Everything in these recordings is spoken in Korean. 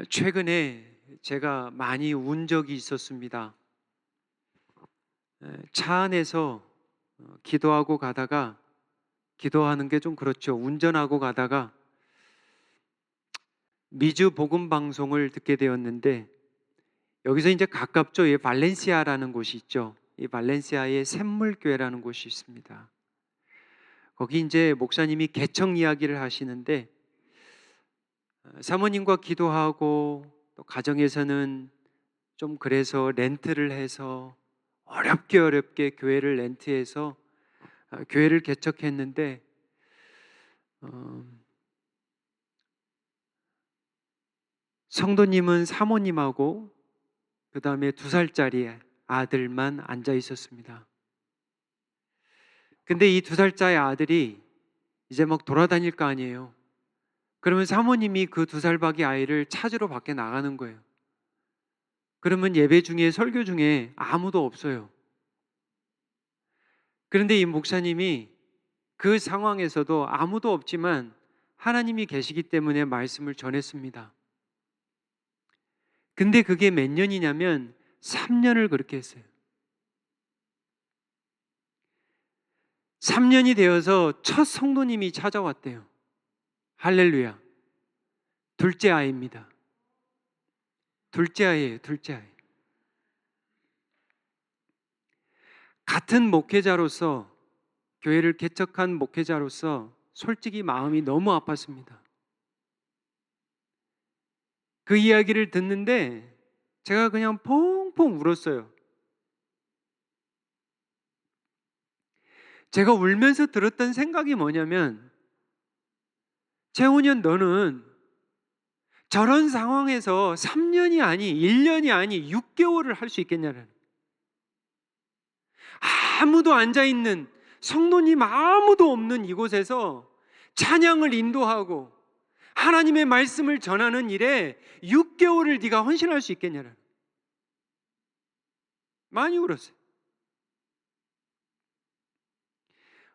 최근에 제가 많이 운 적이 있었습니다. 차 안에서 기도하고 가다가, 기도하는 게 좀 그렇죠. 운전하고 가다가 미주 복음 방송을 듣게 되었는데, 여기서 이제 가깝죠. 이 발렌시아라는 곳이 있죠. 이 발렌시아에 샘물교회라는 곳이 있습니다. 거기 이제 목사님이 개척 이야기를 하시는데, 사모님과 기도하고 또 가정에서는 좀 그래서 렌트를 해서 어렵게 교회를 렌트해서 교회를 개척했는데, 어, 성도님은 사모님하고 그 다음에 2살짜리 아들만 앉아 있었습니다. 근데 이 2살짜리 아들이 이제 막 돌아다닐 거 아니에요. 그러면 사모님이 그 2살박이 아이를 찾으러 밖에 나가는 거예요. 그러면 예배 중에, 설교 중에 아무도 없어요. 그런데 이 목사님이 그 상황에서도 아무도 없지만 하나님이 계시기 때문에 말씀을 전했습니다. 근데 그게 몇 년이냐면 3년을 그렇게 했어요. 3년이 되어서 첫 성도님이 찾아왔대요. 할렐루야. 둘째 아이입니다. 둘째 아이예요, 둘째 아이. 같은 목회자로서, 교회를 개척한 목회자로서 솔직히 마음이 너무 아팠습니다. 그 이야기를 듣는데 제가 그냥 펑펑 울었어요. 제가 울면서 들었던 생각이 뭐냐면, 채훈이 너는 저런 상황에서 3년이 아니 1년이 아니 6개월을 할 수 있겠냐는, 아무도 앉아있는, 성도님 아무도 없는 이곳에서 찬양을 인도하고 하나님의 말씀을 전하는 일에 6개월을 네가 헌신할 수 있겠냐는, 많이 울었어요.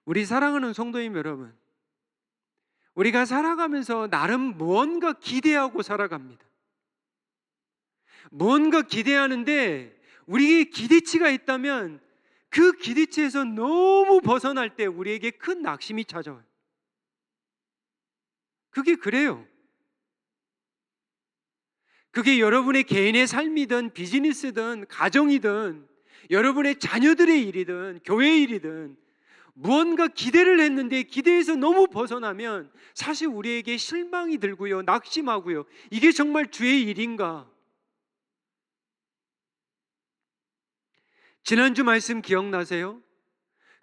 우리 사랑하는 성도님 여러분, 우리가 살아가면서 나름 무언가 기대하고 살아갑니다. 무언가 기대하는데 우리의 기대치가 있다면 그 기대치에서 너무 벗어날 때 우리에게 큰 낙심이 찾아와요. 그게 그래요. 그게 여러분의 개인의 삶이든 비즈니스든 가정이든 여러분의 자녀들의 일이든 교회의 일이든, 무언가 기대를 했는데 기대에서 너무 벗어나면 사실 우리에게 실망이 들고요, 낙심하고요. 이게 정말 주의 일인가? 지난주 말씀 기억나세요?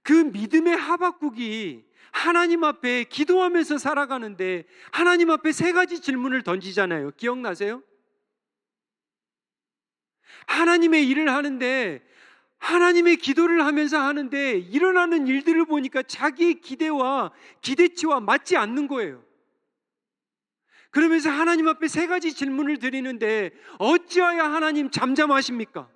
그 믿음의 하박국이 하나님 앞에 기도하면서 살아가는데 하나님 앞에 3가지 질문을 던지잖아요. 기억나세요? 하나님의 일을 하는데, 하나님의 기도를 하면서 하는데 일어나는 일들을 보니까 자기의 기대와 기대치와 맞지 않는 거예요. 그러면서 하나님 앞에 3가지 질문을 드리는데, 어찌하여 하나님 잠잠하십니까?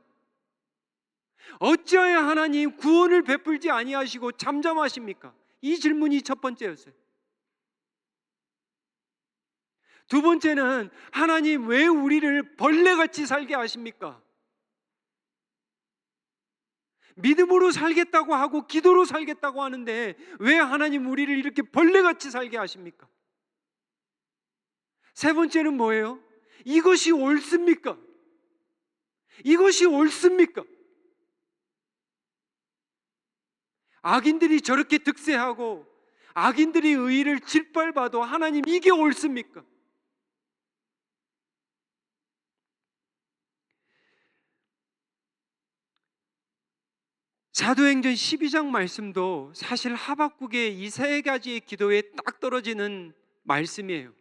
어찌하여 하나님 구원을 베풀지 아니하시고 잠잠하십니까? 이 질문이 첫 번째였어요. 두 번째는, 하나님 왜 우리를 벌레같이 살게 하십니까? 믿음으로 살겠다고 하고 기도로 살겠다고 하는데 왜 하나님 우리를 이렇게 벌레같이 살게 하십니까? 세 번째는 뭐예요? 이것이 옳습니까? 이것이 옳습니까? 악인들이 저렇게 득세하고 악인들이 의의를 짓밟아도 하나님 이게 옳습니까? 사도행전 12장 말씀도 사실 하박국의 이 3가지의 기도에 딱 떨어지는 말씀이에요.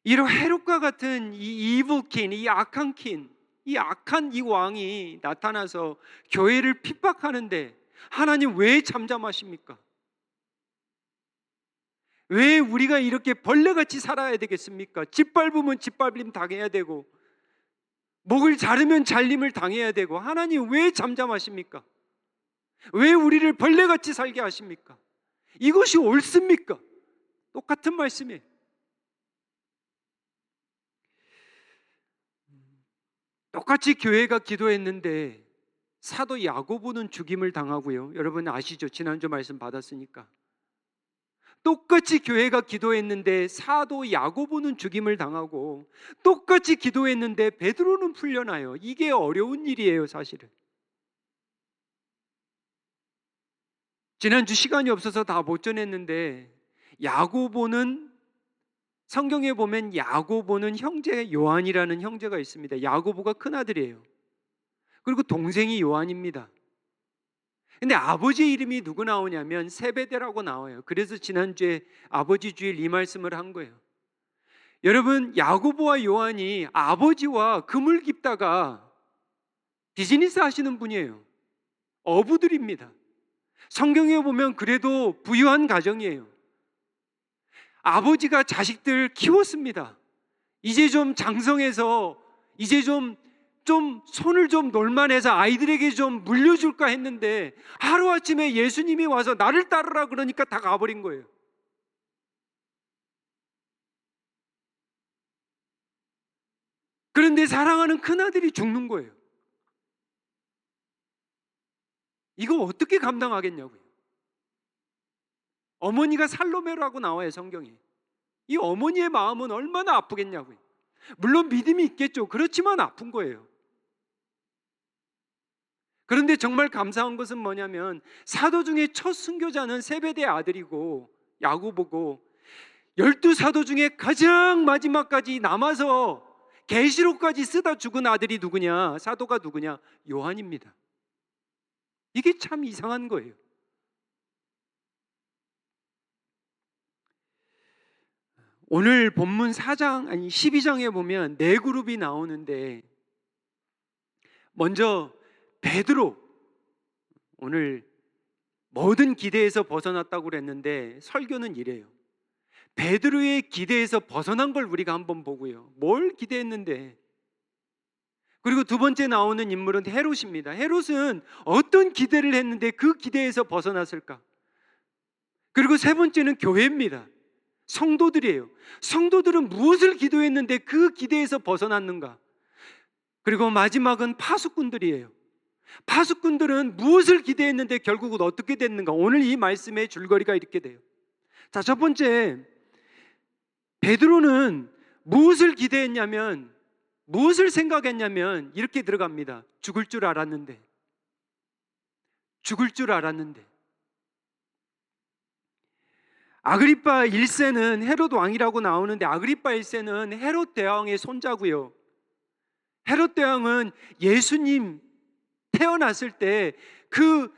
이런 헤롯과 같은 이 이브킨, 이 악한 킨, 이 악한 이 왕이 나타나서 교회를 핍박하는데 하나님 왜 잠잠하십니까? 왜 우리가 이렇게 벌레같이 살아야 되겠습니까? 짓밟으면 짓밟림 당해야 되고 목을 자르면 잘림을 당해야 되고, 하나님 왜 잠잠하십니까? 왜 우리를 벌레같이 살게 하십니까? 이것이 옳습니까? 똑같은 말씀이에요. 똑같이 교회가 기도했는데 사도 야고보는 죽임을 당하고요. 여러분 아시죠? 지난주 말씀 받았으니까. 똑같이 교회가 기도했는데 사도 야고보는 죽임을 당하고 똑같이 기도했는데 베드로는 풀려나요. 이게 어려운 일이에요, 사실은. 지난주 시간이 없어서 다 못 전했는데 야고보는 성경에 보면 야고보는 형제 요한이라는 형제가 있습니다. 야고보가 큰아들이에요. 그리고 동생이 요한입니다. 근데 아버지 이름이 누구 나오냐면 세베대라고 나와요. 그래서 지난주에 아버지 주일 이 말씀을 한 거예요. 여러분, 야고보와 요한이 아버지와 금을 깁다가 비즈니스 하시는 분이에요. 어부들입니다. 성경에 보면 그래도 부유한 가정이에요. 아버지가 자식들 키웠습니다. 이제 좀 장성해서 이제 좀 손을 좀 놀만해서 아이들에게 좀 물려줄까 했는데 하루아침에 예수님이 와서 나를 따르라 그러니까 다 가버린 거예요. 그런데 사랑하는 큰아들이 죽는 거예요. 이거 어떻게 감당하겠냐고요. 어머니가 살로메라고 나와요, 성경에. 이 어머니의 마음은 얼마나 아프겠냐고요. 물론 믿음이 있겠죠. 그렇지만 아픈 거예요. 그런데 정말 감사한 것은 뭐냐면 사도 중에 첫 순교자는 세베대의 아들이고 야고보고 12사도 중에 가장 마지막까지 남아서 계시록까지 쓰다 죽은 아들이 누구냐? 사도가 누구냐? 요한입니다. 이게 참 이상한 거예요. 오늘 본문 12장에 보면 네 그룹이 나오는데 먼저 베드로, 오늘 모든 기대에서 벗어났다고 그랬는데 설교는 이래요. 베드로의 기대에서 벗어난 걸 우리가 한번 보고요. 뭘 기대했는데? 그리고 두 번째 나오는 인물은 헤롯입니다. 헤롯은 어떤 기대를 했는데 그 기대에서 벗어났을까? 그리고 세 번째는 교회입니다. 성도들이에요. 성도들은 무엇을 기도했는데 그 기대에서 벗어났는가? 그리고 마지막은 파수꾼들이에요. 파수꾼들은 무엇을 기대했는데 결국은 어떻게 됐는가? 오늘 이 말씀의 줄거리가 이렇게 돼요. 자, 첫 번째, 베드로는 무엇을 기대했냐면, 무엇을 생각했냐면 이렇게 들어갑니다. 죽을 줄 알았는데. 아그리파 1세는 헤롯 왕이라고 나오는데 아그리파 1세는 헤롯 대왕의 손자고요. 헤롯 대왕은 예수님 태어났을 때 그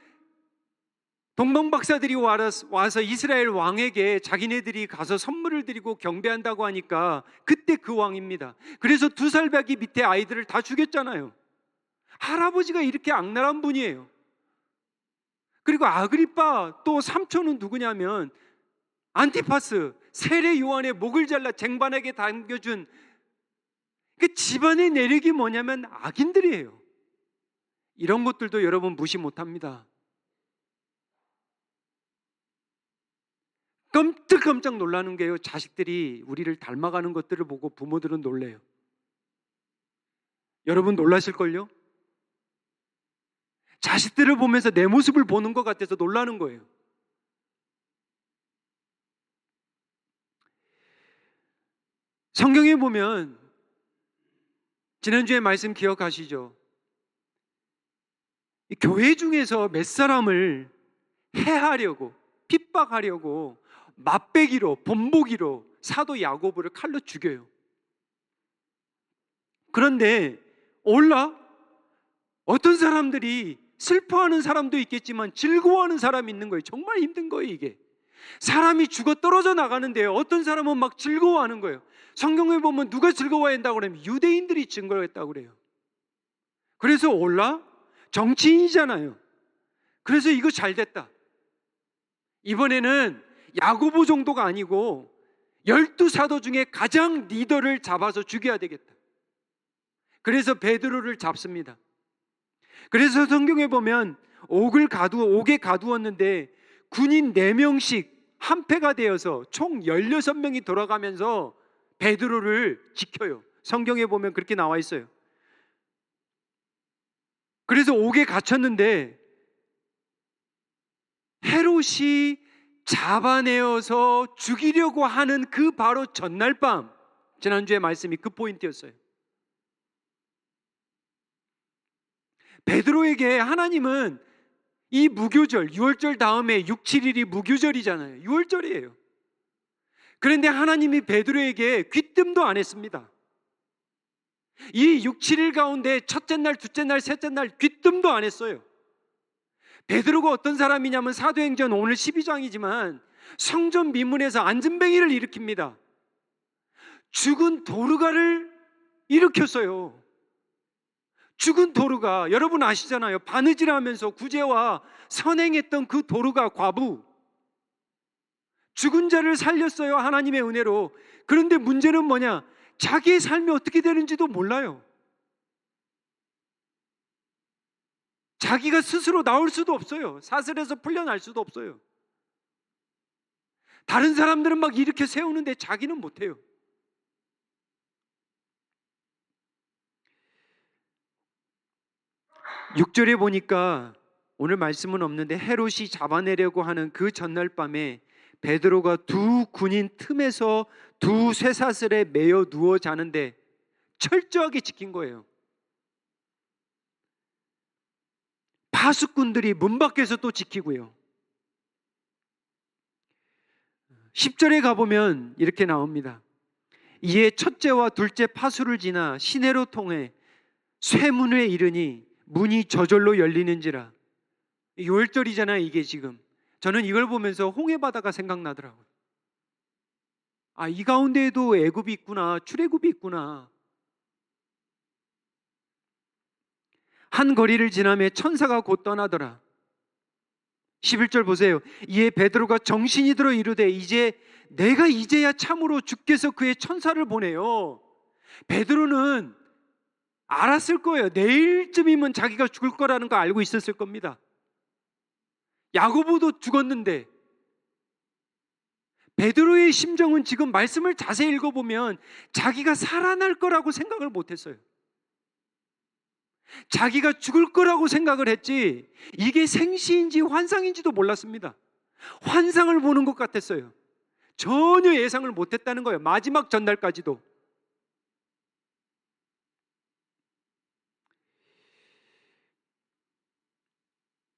동방박사들이 와서 이스라엘 왕에게 자기네들이 가서 선물을 드리고 경배한다고 하니까 그때 그 왕입니다. 그래서 2살배기 밑에 아이들을 다 죽였잖아요. 할아버지가 이렇게 악랄한 분이에요. 그리고 아그리파 또 삼촌은 누구냐면 안티파스, 세례 요한의 목을 잘라 쟁반에게 당겨준 그 집안의 내력이 뭐냐면 악인들이에요. 이런 것들도 여러분 무시 못합니다. 깜짝 놀라는 게요, 자식들이 우리를 닮아가는 것들을 보고 부모들은 놀래요. 여러분 놀라실걸요? 자식들을 보면서 내 모습을 보는 것 같아서 놀라는 거예요. 성경에 보면 지난주에 말씀 기억하시죠? 교회 중에서 몇 사람을 해하려고, 핍박하려고 맛배기로, 본보기로 사도 야고보를 칼로 죽여요. 그런데 어떤 사람들이 슬퍼하는 사람도 있겠지만 즐거워하는 사람이 있는 거예요. 정말 힘든 거예요, 이게. 사람이 죽어 떨어져 나가는데요, 어떤 사람은 막 즐거워하는 거예요. 성경에 보면 누가 즐거워한다고 그러면 유대인들이 즐거워했다고 그래요. 그래서 정치인이잖아요. 그래서 이거 잘 됐다. 이번에는 야고보 정도가 아니고 12사도 중에 가장 리더를 잡아서 죽여야 되겠다. 그래서 베드로를 잡습니다. 그래서 성경에 보면 옥에 가두었는데 군인 4명씩 한 패가 되어서 총 16명이 돌아가면서 베드로를 지켜요. 성경에 보면 그렇게 나와 있어요. 그래서 옥에 갇혔는데 헤롯이 잡아내어서 죽이려고 하는 그 바로 전날 밤, 지난주에 말씀이 그 포인트였어요. 베드로에게 하나님은 이 무교절, 유월절 다음에 6, 7일이 무교절이잖아요. 유월절이에요. 그런데 하나님이 베드로에게 귀뜸도 안 했습니다. 이 6, 7일 가운데 첫째 날, 둘째 날, 셋째 날 귀뜸도 안 했어요. 베드로가 어떤 사람이냐면 사도행전 오늘 12장이지만 성전 미문에서 안전뱅이를 일으킵니다. 죽은 도르가를 일으켰어요. 죽은 도르가, 여러분 아시잖아요. 바느질하면서 구제와 선행했던 그 도르가 과부, 죽은 자를 살렸어요. 하나님의 은혜로. 그런데 문제는 뭐냐? 자기의 삶이 어떻게 되는지도 몰라요. 자기가 스스로 나올 수도 없어요. 사슬에서 풀려날 수도 없어요. 다른 사람들은 막 이렇게 세우는데 자기는 못해요. 육 절에 보니까 오늘 말씀은 없는데 헤롯이 잡아내려고 하는 그 전날 밤에 베드로가 두 군인 틈에서 두 쇠사슬에 매여 누워 자는데 철저하게 지킨 거예요. 파수꾼들이 문 밖에서 또 지키고요. 10절에 가보면 이렇게 나옵니다. 이에 첫째와 둘째 파수를 지나 시내로 통해 쇠문에 이르니 문이 저절로 열리는지라. 6월절이잖아요 이게 지금. 저는 이걸 보면서 홍해바다가 생각나더라고요. 아, 이 가운데에도 애굽이 있구나, 출애굽이 있구나. 한 거리를 지나며 천사가 곧 떠나더라. 11절 보세요. 이에 베드로가 정신이 들어 이르되 내가 이제야 참으로 주께서 그의 천사를 보내요. 베드로는 알았을 거예요. 내일쯤이면 자기가 죽을 거라는 거 알고 있었을 겁니다. 야고보도 죽었는데 베드로의 심정은 지금 말씀을 자세히 읽어보면 자기가 살아날 거라고 생각을 못했어요. 자기가 죽을 거라고 생각을 했지 이게 생시인지 환상인지도 몰랐습니다. 환상을 보는 것 같았어요. 전혀 예상을 못했다는 거예요. 마지막 전날까지도.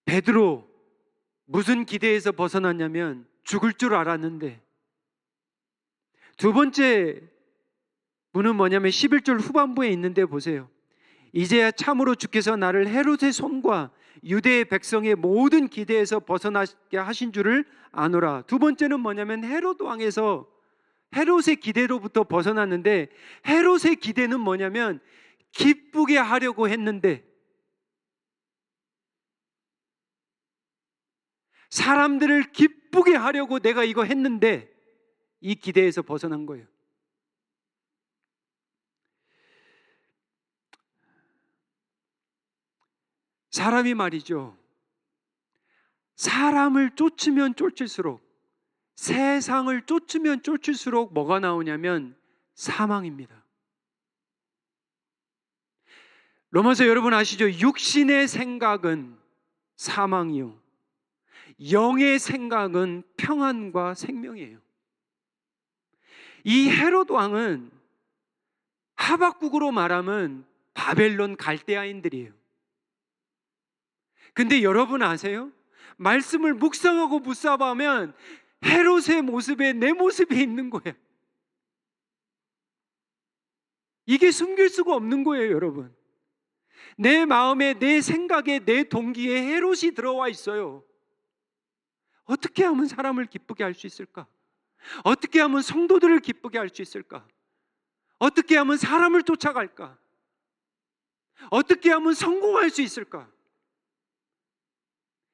베드로 무슨 기대에서 벗어났냐면 죽을 줄 알았는데, 두 번째 문은 뭐냐면 11절 후반부에 있는데 보세요. 이제야 참으로 주께서 나를 헤롯의 손과 유대의 백성의 모든 기대에서 벗어나게 하신 줄을 아노라. 두 번째는 뭐냐면 헤롯 왕에서 헤롯의 기대로부터 벗어났는데, 헤롯의 기대는 뭐냐면 기쁘게 하려고 했는데, 사람들을 기쁘게 하려고 내가 이거 했는데 이 기대에서 벗어난 거예요. 사람이 말이죠, 사람을 쫓으면 쫓을수록, 세상을 쫓으면 쫓을수록 뭐가 나오냐면 사망입니다. 로마서 여러분 아시죠? 육신의 생각은 사망이요, 영의 생각은 평안과 생명이에요. 이 헤롯 왕은 하박국으로 말하면 바벨론 갈대아인들이에요. 근데 여러분 아세요? 말씀을 묵상하고 묵사하면 헤롯의 모습에 내 모습이 있는 거예요. 이게 숨길 수가 없는 거예요, 여러분. 내 마음에, 내 생각에, 내 동기에 헤롯이 들어와 있어요. 어떻게 하면 사람을 기쁘게 할 수 있을까? 어떻게 하면 성도들을 기쁘게 할 수 있을까? 어떻게 하면 사람을 쫓아갈까? 어떻게 하면 성공할 수 있을까?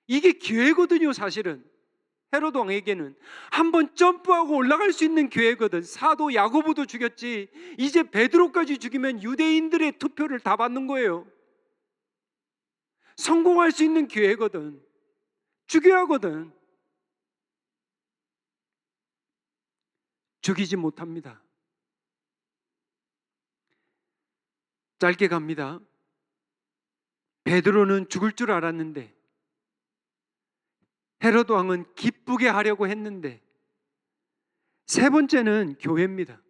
이게 기회거든요, 사실은. 헤롯 왕에게는 한번 점프하고 올라갈 수 있는 기회거든. 사도 야고보도 죽였지, 이제 베드로까지 죽이면 유대인들의 투표를 다 받는 거예요. 성공할 수 있는 기회거든. 죽여야 하거든. 죽이지 못합니다. 짧게 갑니다. 베드로는 죽을 줄 알았는데, 헤롯 왕은 기쁘게 하려고 했는데, 세 번째는 교회입니다.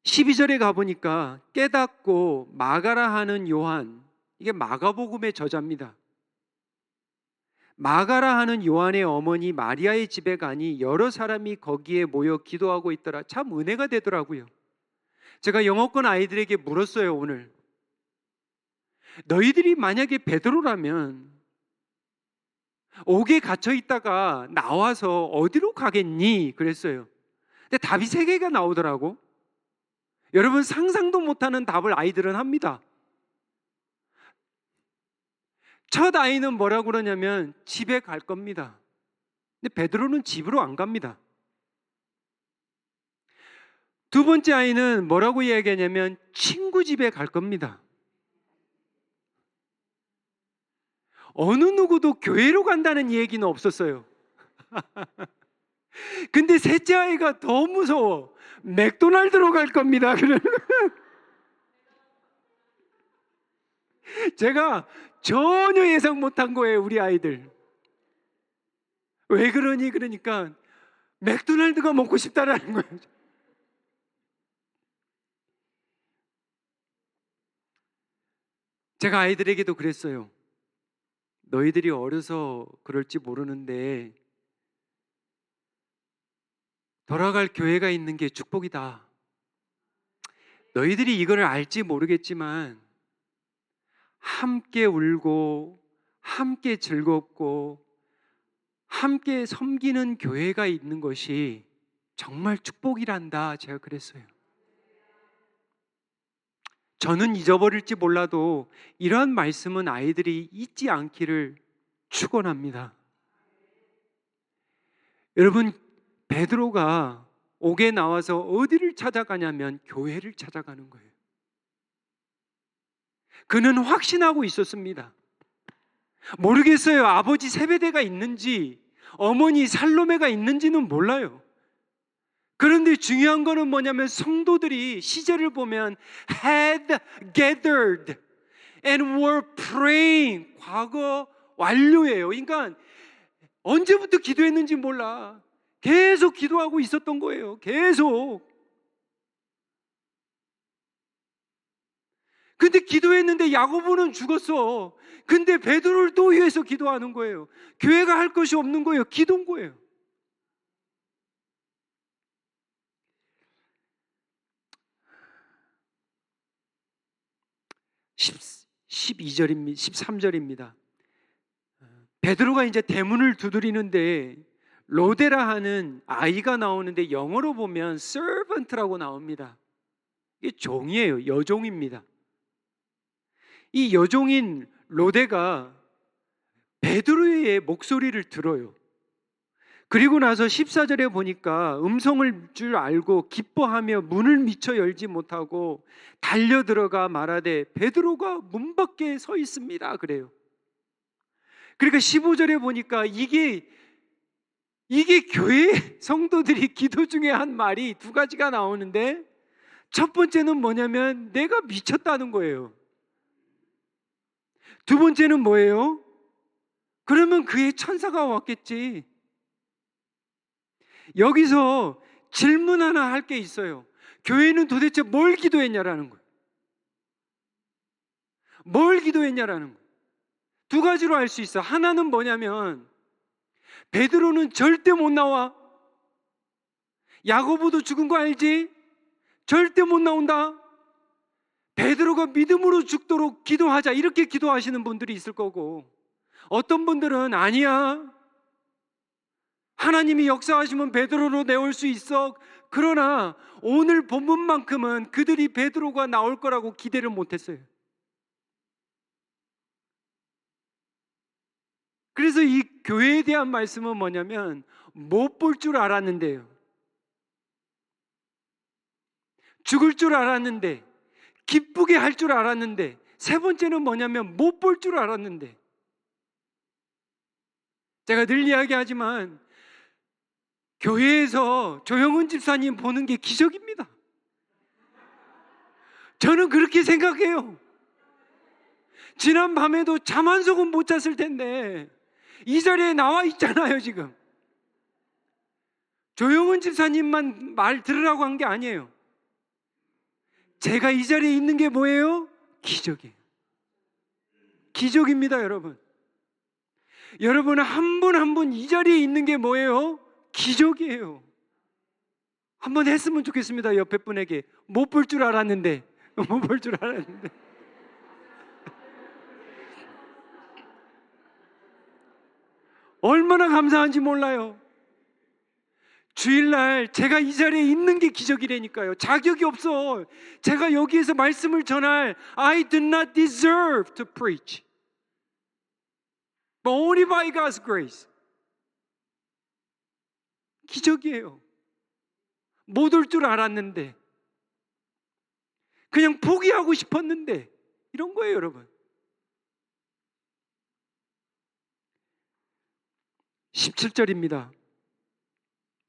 12절에 가보니까 깨닫고 마가라 하는 요한, 이게 마가복음의 저자입니다. 마가라 하는 요한의 어머니 마리아의 집에 가니 여러 사람이 거기에 모여 기도하고 있더라. 참 은혜가 되더라고요. 제가 영어권 아이들에게 물었어요, 오늘. 너희들이 만약에 베드로라면 옥에 갇혀 있다가 나와서 어디로 가겠니? 그랬어요. 근데 답이 세 개가 나오더라고. 여러분, 상상도 못하는 답을 아이들은 합니다. 첫 아이는 뭐라고 그러냐면 집에 갈 겁니다. 근데 베드로는 집으로 안 갑니다. 두 번째 아이는 뭐라고 이야기하냐면 친구 집에 갈 겁니다. 어느 누구도 교회로 간다는 얘기는 없었어요. 근데 셋째 아이가 더 무서워. 맥도날드로 갈 겁니다. 제가 전혀 예상 못한 거예요, 우리 아이들. 왜 그러니? 그러니까 맥도날드가 먹고 싶다라는 거예요. 제가 아이들에게도 그랬어요. 너희들이 어려서 그럴지 모르는데 돌아갈 교회가 있는 게 축복이다. 너희들이 이걸 알지 모르겠지만 함께 울고 함께 즐겁고 함께 섬기는 교회가 있는 것이 정말 축복이란다. 제가 그랬어요. 저는 잊어버릴지 몰라도 이러한 말씀은 아이들이 잊지 않기를 축원합니다. 여러분, 베드로가 옥에 나와서 어디를 찾아가냐면 교회를 찾아가는 거예요. 그는 확신하고 있었습니다. 모르겠어요. 아버지 세베대가 있는지 어머니 살로메가 있는지는 몰라요. 그런데 중요한 거는 뭐냐면 성도들이 시제를 보면 had gathered and were praying, 과거 완료예요. 그러니까 언제부터 기도했는지 몰라. 계속 기도하고 있었던 거예요. 계속. 근데 기도했는데 야고보는 죽었어. 근데 베드로를 또 위해서 기도하는 거예요. 교회가 할 것이 없는 거예요. 기도인 거예요. 12절입니다. 13절입니다. 베드로가 이제 대문을 두드리는데 로데라 하는 아이가 나오는데 영어로 보면 servant라고 나옵니다. 이게 종이에요. 여종입니다. 이 여종인 로데가 베드로의 목소리를 들어요. 그리고 나서 14절에 보니까 음성을 줄 알고 기뻐하며 문을 미처 열지 못하고 달려들어가 말하되 베드로가 문 밖에 서 있습니다. 그래요. 그러니까 15절에 보니까 이게 교회 성도들이 기도 중에 한 말이 두 가지가 나오는데 첫 번째는 뭐냐면 내가 미쳤다는 거예요. 두 번째는 뭐예요? 그러면 그의 천사가 왔겠지. 여기서 질문 하나 할 게 있어요. 교회는 도대체 뭘 기도했냐라는 거예요. 뭘 기도했냐라는 거예요. 두 가지로 알 수 있어. 하나는 뭐냐면 베드로는 절대 못 나와. 야고보도 죽은 거 알지? 절대 못 나온다. 베드로가 믿음으로 죽도록 기도하자. 이렇게 기도하시는 분들이 있을 거고, 어떤 분들은 아니야, 하나님이 역사하시면 베드로로 내올 수 있어. 그러나 오늘 본문만큼은 그들이 베드로가 나올 거라고 기대를 못했어요. 그래서 이 교회에 대한 말씀은 뭐냐면 못 볼 줄 알았는데요, 죽을 줄 알았는데, 기쁘게 할 줄 알았는데, 세 번째는 뭐냐면 못 볼 줄 알았는데. 제가 늘 이야기하지만 교회에서 조영은 집사님 보는 게 기적입니다. 저는 그렇게 생각해요. 지난 밤에도 잠 한 속은 못 잤을 텐데 이 자리에 나와 있잖아요. 지금 조용은 집사님만 말 들으라고 한 게 아니에요. 제가 이 자리에 있는 게 뭐예요? 기적이에요. 기적입니다. 여러분, 여러분 한 분 한 분 이 자리에 있는 게 뭐예요? 기적이에요. 한번 했으면 좋겠습니다. 옆에 분에게. 못 볼 줄 알았는데 못 볼 줄 알았는데. 얼마나 감사한지 몰라요. 주일날 제가 이 자리에 있는 게 기적이라니까요. 자격이 없어. 제가 여기에서 말씀을 전할 I do not deserve to preach, but only by God's grace. 기적이에요. 못 올 줄 알았는데, 그냥 포기하고 싶었는데, 이런 거예요. 여러분, 17절입니다.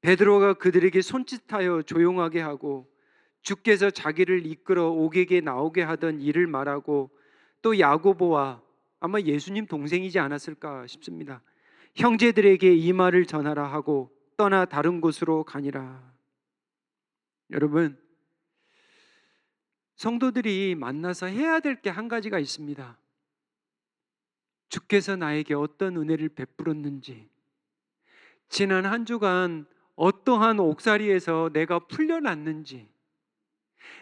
베드로가 그들에게 손짓하여 조용하게 하고 주께서 자기를 이끌어 옥에게 나오게 하던 일을 말하고, 또 야고보와 아마 예수님 동생이지 않았을까 싶습니다. 형제들에게 이 말을 전하라 하고 떠나 다른 곳으로 가니라. 여러분, 성도들이 만나서 해야 될 게 한 가지가 있습니다. 주께서 나에게 어떤 은혜를 베풀었는지, 지난 한 주간 어떠한 옥살이에서 내가 풀려났는지,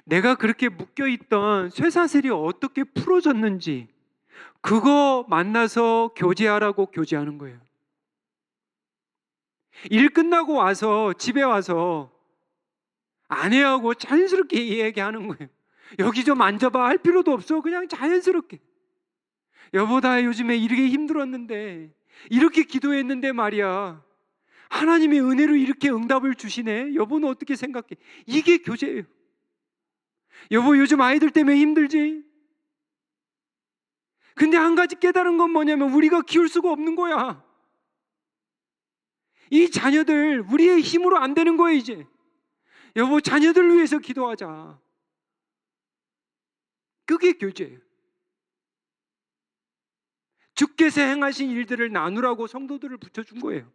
내가 그렇게 묶여있던 쇠사슬이 어떻게 풀어졌는지, 그거 만나서 교제하라고 교제하는 거예요. 일 끝나고 와서 집에 와서 아내하고 자연스럽게 이야기하는 거예요. 여기 좀 앉아봐 할 필요도 없어. 그냥 자연스럽게. 여보, 나 요즘에 이렇게 힘들었는데, 이렇게 기도했는데 말이야, 하나님의 은혜로 이렇게 응답을 주시네. 여보는 어떻게 생각해? 이게 교제예요. 여보, 요즘 아이들 때문에 힘들지? 근데 한 가지 깨달은 건 뭐냐면, 우리가 키울 수가 없는 거야. 이 자녀들 우리의 힘으로 안 되는 거예요. 이제 여보, 자녀들을 위해서 기도하자. 그게 교제예요. 주께서 행하신 일들을 나누라고 성도들을 붙여준 거예요.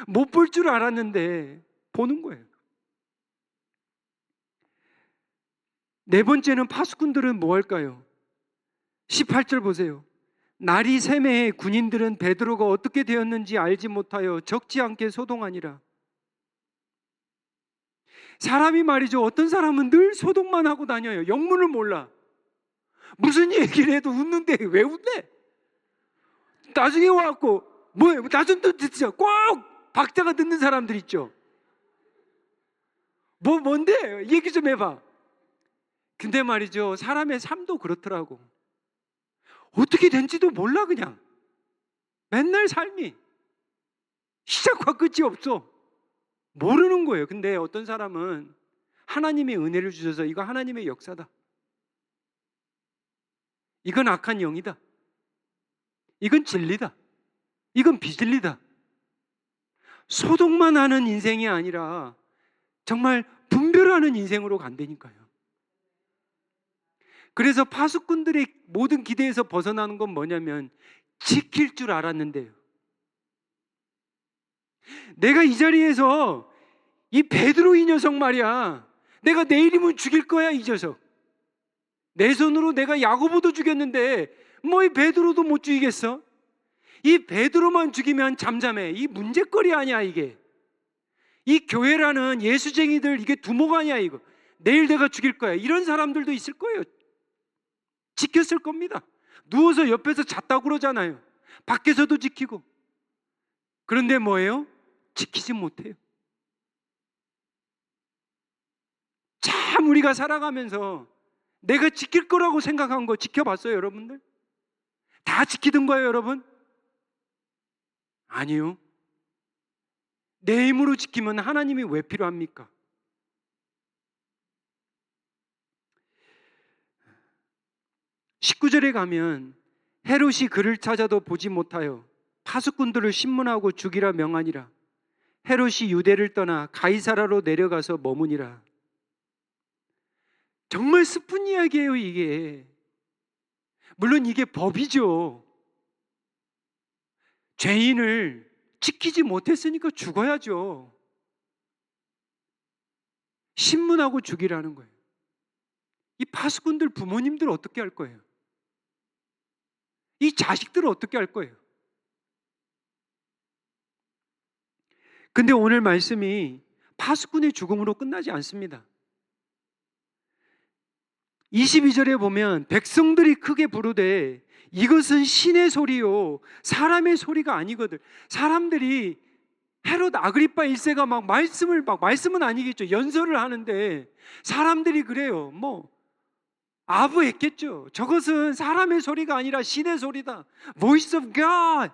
못 볼 줄 알았는데 보는 거예요. 네 번째는 파수꾼들은 뭐 할까요? 18절 보세요. 날이 새매에 군인들은 베드로가 어떻게 되었는지 알지 못하여 적지 않게 소동하니라. 사람이 말이죠, 어떤 사람은 늘 소동만 하고 다녀요. 영문을 몰라. 무슨 얘기를 해도 웃는데 왜 웃대? 나중에 와갖고 뭐예요? 나 좀 더 듣자. 꼭 박자가 듣는 사람들 있죠. 뭔데? 얘기 좀 해봐. 근데 말이죠, 사람의 삶도 그렇더라고. 어떻게 된지도 몰라. 그냥 맨날 삶이 시작과 끝이 없어. 모르는 거예요. 근데 어떤 사람은 하나님의 은혜를 주셔서 이거 하나님의 역사다, 이건 악한 영이다, 이건 진리다, 이건 비진리다, 소동만 하는 인생이 아니라 정말 분별하는 인생으로 간다니까요. 그래서 파수꾼들의 모든 기대에서 벗어나는 건 뭐냐면, 지킬 줄 알았는데요, 내가 이 자리에서 이 베드로 이 녀석 말이야, 내가 내일이면 죽일 거야. 이 녀석 내 손으로 내가 야고보도 죽였는데 뭐 이 베드로도 못 죽이겠어? 이 베드로만 죽이면 잠잠해. 이 문제거리 아니야. 이게 이 교회라는 예수쟁이들, 이게 두목 아니야. 이거 내일 내가 죽일 거야. 이런 사람들도 있을 거예요. 지켰을 겁니다. 누워서 옆에서 잤다고 그러잖아요. 밖에서도 지키고. 그런데 뭐예요? 지키지 못해요. 참 우리가 살아가면서 내가 지킬 거라고 생각한 거 지켜봤어요, 여러분들? 다 지키던 거예요, 여러분? 아니요. 내 힘으로 지키면 하나님이 왜 필요합니까? 19절에 가면 헤롯이 그를 찾아도 보지 못하여 파수꾼들을 신문하고 죽이라 명하니라. 헤롯이 유대를 떠나 가이사라로 내려가서 머무니라. 정말 슬픈 이야기예요, 이게. 물론 이게 법이죠. 죄인을 지키지 못했으니까 죽어야죠. 신문하고 죽이라는 거예요. 이 파수꾼들 부모님들 어떻게 할 거예요? 이 자식들을 어떻게 할 거예요? 근데 오늘 말씀이 파수꾼의 죽음으로 끝나지 않습니다. 22절에 보면 백성들이 크게 부르되 이것은 신의 소리요 사람의 소리가 아니거든. 사람들이 헤롯 아그리파 1세가 말씀은 아니겠죠. 연설을 하는데 사람들이 그래요. 아부했겠죠. 저것은 사람의 소리가 아니라 신의 소리다. Voice of God.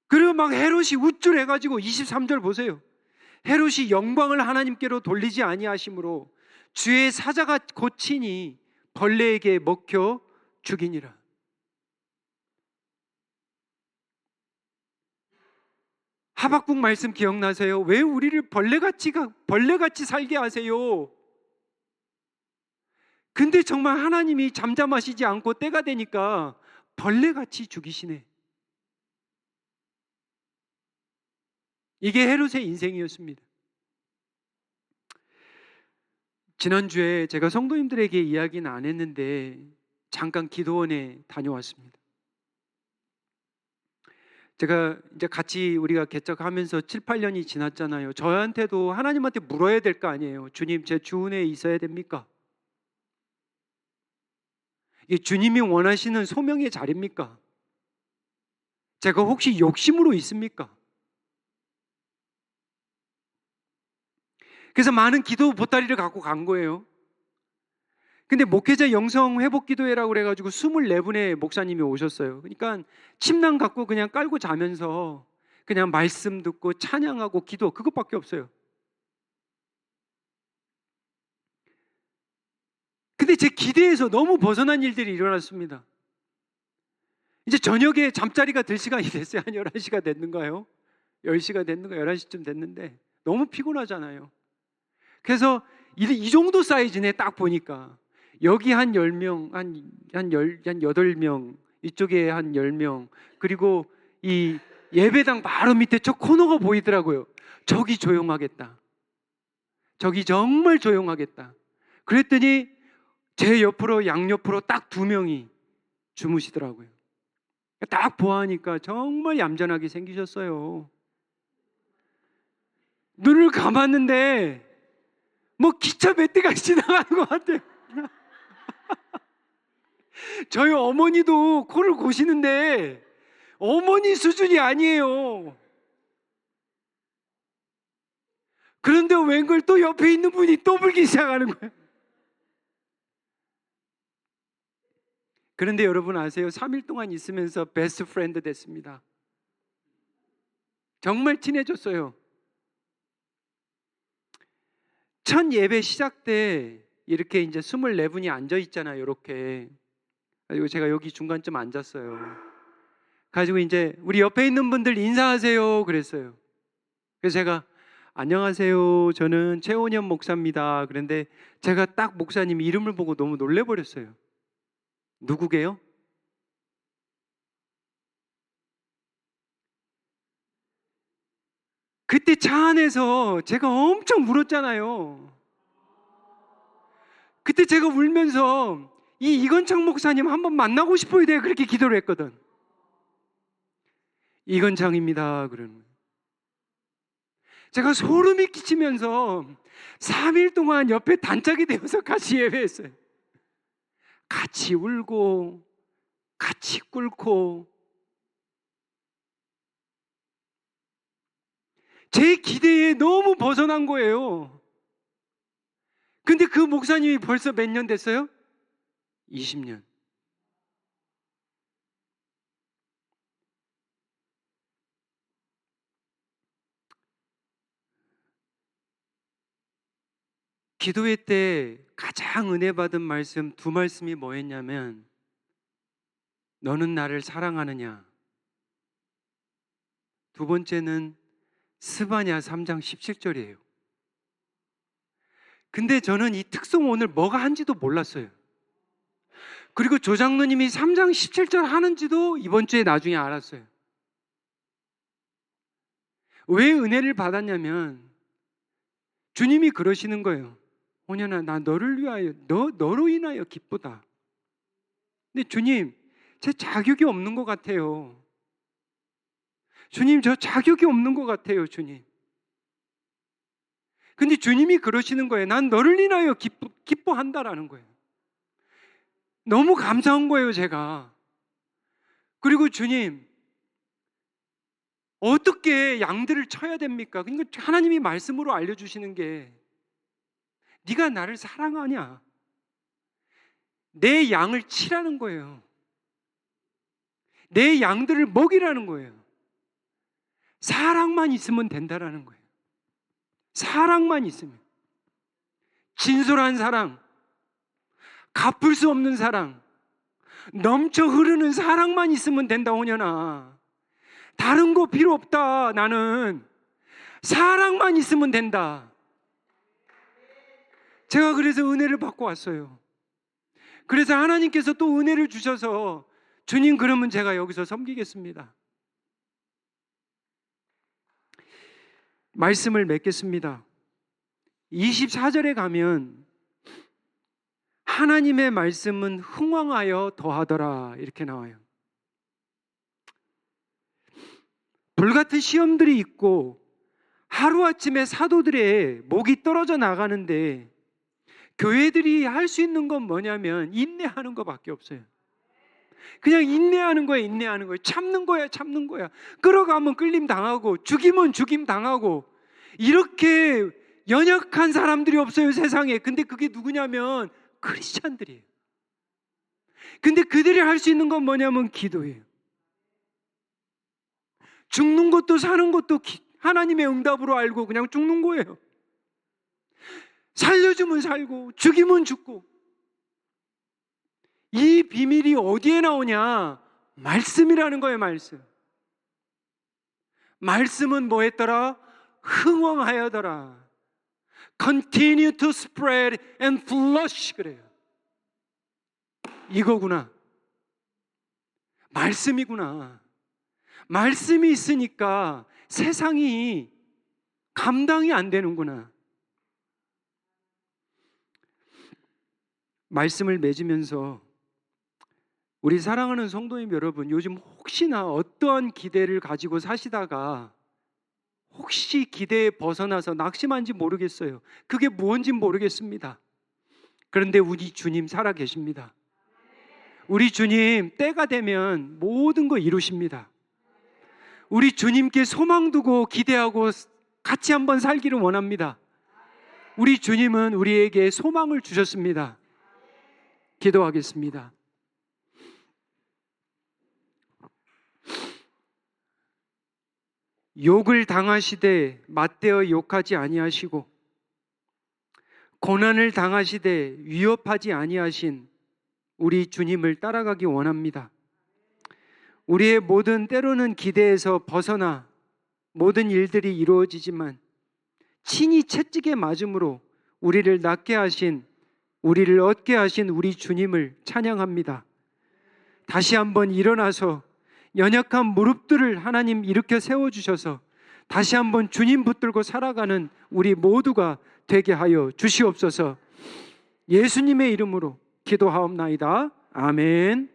그리고 헤롯이 우쭐해가지고 23절 보세요. 헤롯이 영광을 하나님께로 돌리지 아니하심으로 주의 사자가 고치니 벌레에게 먹혀 죽이니라. 하박국 말씀 기억나세요? 왜 우리를 벌레같이 살게 하세요? 근데 정말 하나님이 잠잠하시지 않고 때가 되니까 벌레같이 죽이시네. 이게 헤롯의 인생이었습니다. 지난주에 제가 성도님들에게 이야기는 안 했는데 잠깐 기도원에 다녀왔습니다. 제가 이제 같이 우리가 개척하면서 7, 8년이 지났잖아요. 저한테도 하나님한테 물어야 될 거 아니에요. 주님, 제 주은에 있어야 됩니까? 이게 주님이 원하시는 소명의 자리입니까? 제가 혹시 욕심으로 있습니까? 그래서 많은 기도 보따리를 갖고 간 거예요. 근데 목회자 영성 회복 기도회라고 그래가지고 24분의 목사님이 오셨어요. 그러니까 침낭 갖고 그냥 깔고 자면서 그냥 말씀 듣고 찬양하고 기도, 그것밖에 없어요. 근데 제 기대에서 너무 벗어난 일들이 일어났습니다. 이제 저녁에 잠자리가 들 시간이 됐어요. 한 11시가 됐는가요? 10시가 됐는가? 11시쯤 됐는데 너무 피곤하잖아요. 그래서 이 정도 사이즈네. 딱 보니까 여기 한 10명, 한 8명, 이쪽에 한 10명, 그리고 이 예배당 바로 밑에 저 코너가 보이더라고요. 저기 조용하겠다. 저기 정말 조용하겠다. 그랬더니 제 옆으로 양옆으로 딱 2명이 주무시더라고요. 딱 보아하니까 정말 얌전하게 생기셨어요. 눈을 감았는데 기차 몇 대가 지나가는 것 같아요. 저희 어머니도 코를 고시는데 어머니 수준이 아니에요. 그런데 웬걸 또 옆에 있는 분이 또 불기 시작하는 거예요. 그런데 여러분 아세요? 3일 동안 있으면서 베스트 프렌드 됐습니다. 정말 친해졌어요. 첫 예배 시작 때 이렇게 이제 24분이 앉아 있잖아요. 이렇게. 그리고 제가 여기 중간쯤 앉았어요. 가지고 이제 우리 옆에 있는 분들 인사하세요 그랬어요. 그래서 제가 안녕하세요. 저는 최원현 목사입니다. 그런데 제가 딱 목사님 이름을 보고 너무 놀래버렸어요. 누구게요? 그때 차 안에서 제가 엄청 울었잖아요. 그때 제가 울면서 이건창 목사님 한번 만나고 싶어요. 내가 그렇게 기도를 했거든. 이건창입니다. 그러는 거예요. 제가 소름이 끼치면서 3일 동안 옆에 단짝이 되어서 같이 예배했어요. 같이 울고 같이 꿇고 제 기대에 너무 벗어난 거예요. 근데 그 목사님이 벌써 몇 년 됐어요? 20년. 기도회 때 가장 은혜 받은 말씀 2말씀이 뭐였냐면 너는 나를 사랑하느냐, 두 번째는 스바냐 3장 17절이에요. 근데 저는 이 특송 오늘 뭐가 한지도 몰랐어요. 그리고 조장로님이 3장 17절 하는지도 이번 주에 나중에 알았어요. 왜 은혜를 받았냐면 주님이 그러시는 거예요. 온현아, 나 너를 위하여, 너로 인하여 기쁘다. 근데 주님, 제 자격이 없는 것 같아요. 주님, 저 자격이 없는 것 같아요, 주님. 근데 주님이 그러시는 거예요. 난 너를 인하여 기뻐한다라는 거예요. 너무 감사한 거예요, 제가. 그리고 주님, 어떻게 양들을 쳐야 됩니까? 그러니까 하나님이 말씀으로 알려주시는 게 네가 나를 사랑하냐? 내 양을 치라는 거예요. 내 양들을 먹이라는 거예요. 사랑만 있으면 된다라는 거예요. 사랑만 있으면. 진솔한 사랑, 갚을 수 없는 사랑, 넘쳐 흐르는 사랑만 있으면 된다, 온현아. 다른 거 필요 없다. 나는 사랑만 있으면 된다. 제가 그래서 은혜를 받고 왔어요. 그래서 하나님께서 또 은혜를 주셔서 주님, 그러면 제가 여기서 섬기겠습니다. 말씀을 맺겠습니다. 24절에 가면 하나님의 말씀은 흥왕하여 더하더라 이렇게 나와요. 불같은 시험들이 있고 하루아침에 사도들의 목이 떨어져 나가는데 교회들이 할 수 있는 건 뭐냐면 인내하는 것밖에 없어요. 그냥 인내하는 거예요. 인내하는 거예요. 참는 거야. 참는 거야. 끌어가면 끌림 당하고 죽이면 죽임 당하고 이렇게 연약한 사람들이 없어요, 세상에. 근데 그게 누구냐면 크리스찬들이에요. 근데 그들이 할 수 있는 건 뭐냐면 기도예요. 죽는 것도 사는 것도 하나님의 응답으로 알고 그냥 죽는 거예요. 살려주면 살고 죽이면 죽고. 이 비밀이 어디에 나오냐? 말씀이라는 거예요. 말씀. 말씀은 뭐 했더라? 흥왕하여더라. Continue to spread and flourish 그래요. 이거구나. 말씀이구나. 말씀이 있으니까 세상이 감당이 안 되는구나. 말씀을 맺으면서 우리 사랑하는 성도님 여러분, 요즘 혹시나 어떠한 기대를 가지고 사시다가 혹시 기대에 벗어나서 낙심한지 모르겠어요. 그게 무엇인지 모르겠습니다. 그런데 우리 주님 살아 계십니다. 우리 주님 때가 되면 모든 거 이루십니다. 우리 주님께 소망 두고 기대하고 같이 한번 살기를 원합니다. 우리 주님은 우리에게 소망을 주셨습니다. 기도하겠습니다. 욕을 당하시되 맞대어 욕하지 아니하시고 고난을 당하시되 위협하지 아니하신 우리 주님을 따라가기 원합니다. 우리의 모든 때로는 기대에서 벗어나 모든 일들이 이루어지지만 친히 채찍에 맞음으로 우리를 낫게 하신, 우리를 얻게 하신 우리 주님을 찬양합니다. 다시 한번 일어나서 연약한 무릎들을 하나님 일으켜 세워주셔서 다시 한번 주님 붙들고 살아가는 우리 모두가 되게 하여 주시옵소서. 예수님의 이름으로 기도하옵나이다. 아멘.